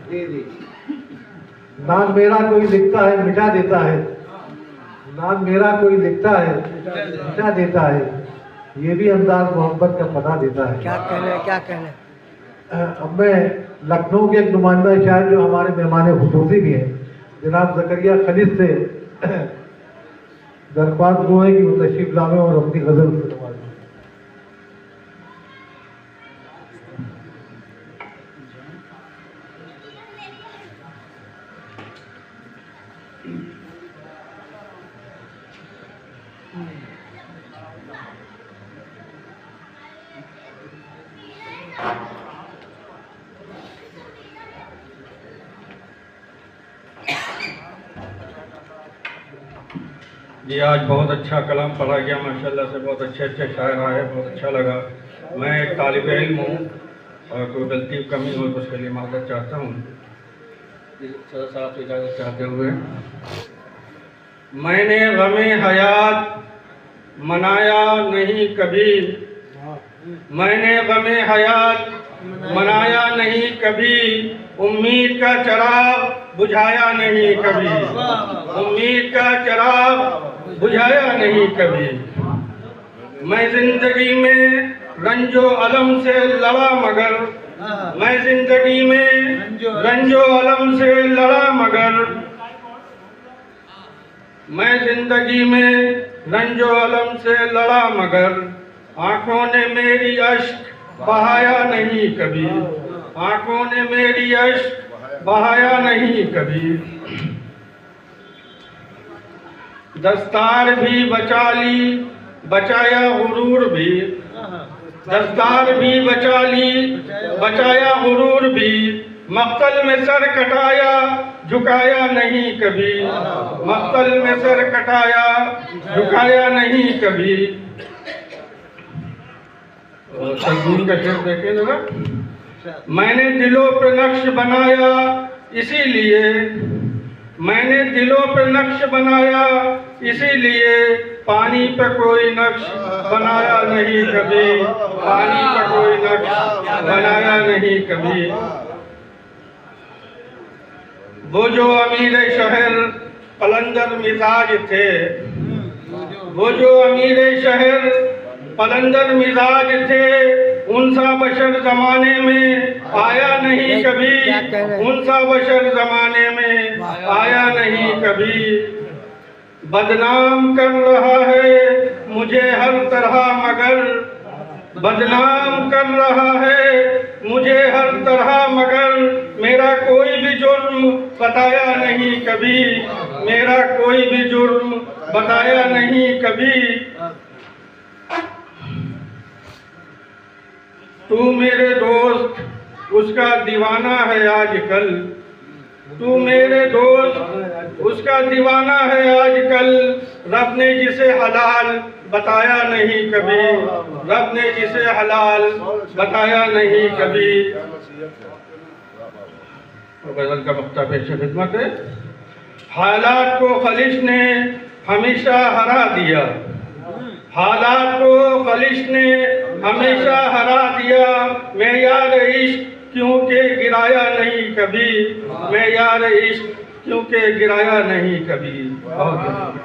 जी जी। नाम मेरा कोई लिखता है मिटा देता है, नाम मेरा कोई लिखता है मिटा देता है, ये भी अंदाज मोहब्बत का पता देता है। क्या कहने, क्या कहने। अब मैं लखनऊ के एक नुमाइंदा शायर जो हमारे मेहमान खुसूसी भी हैं, जनाब ज़करिया खलील से दरख्वास्त वो है कि वो तशरीफ लावे और अपनी गज़ल सुनवाएं। जी आज बहुत अच्छा कलाम पढ़ा गया माशाल्लाह से, बहुत अच्छे अच्छे शायर आए, बहुत अच्छा लगा। मैं एक तालिब इल्म हूँ और कोई गलती कमी हो तो उसके लिए माफ़रत चाहता हूँ। थोड़ा सा आप इजाज़त चाहते हुए, मैंने गमे हयात मनाया नहीं कभी, मैंने गमे हयात मनाया नहीं कभी, उम्मीद का चिराग बुझाया नहीं कभी, उम्मीद का चिराग बुझाया नहीं कभी। मैं जिंदगी में रंजो अलम से लड़ा मगर, मैं जिंदगी में रंजो अलम से लड़ा मगर, मैं जिंदगी में रंजो अलम से लड़ा मगर, आंखों ने मेरी अश्क बहाया नहीं कभी, आंखों ने मेरी अश्क बहाया नहीं कभी। दस्तार भी बचा ली बचाया गुरूर भी, दस्तार भी बचा ली बचाया गुरूर भी, मक्तल में सर कटाया झुकाया नहीं कभी, मक्तल में सर कटाया झुकाया नहीं कभी। तकदीर का शेर देखें जरा। मैंने दिलों पर नक्श बनाया इसीलिए, मैंने दिलों पर नक्श बनाया इसीलिए, पानी पे कोई नक्श बनाया नहीं कभी, पानी पे कोई नक्श बनाया नहीं कभी। वो जो अमीर शहर कलंदर मिजाज थे, वो जो अमीर शहर कलंदर मिजाज थे, उनसा बशर जमाने में आया नहीं कभी, उनसा बशर जमाने में आया नहीं कभी। बदनाम कर रहा है मुझे हर तरह मगर, बदनाम कर रहा है मुझे हर तरह मगर, मेरा कोई भी जुर्म बताया नहीं कभी, मेरा कोई भी जुर्म बताया नहीं कभी। तू मेरे दोस्त उसका दीवाना है आजकल, तू मेरे दोस्त उसका दीवाना है आजकल, रब ने जिसे हलाल बताया नहीं कभी, रब ने जिसे हलाल बताया नहीं कभी। गज़ल का मक्ता पेश खिदमत है। हालात को खलिश ने हमेशा हरा दिया, हालात को खलिश ने हमेशा हरा दिया, मैं यार इश्क क्योंकि गिराया नहीं कभी, मैं यार इश्क क्योंकि गिराया नहीं कभी। बहुत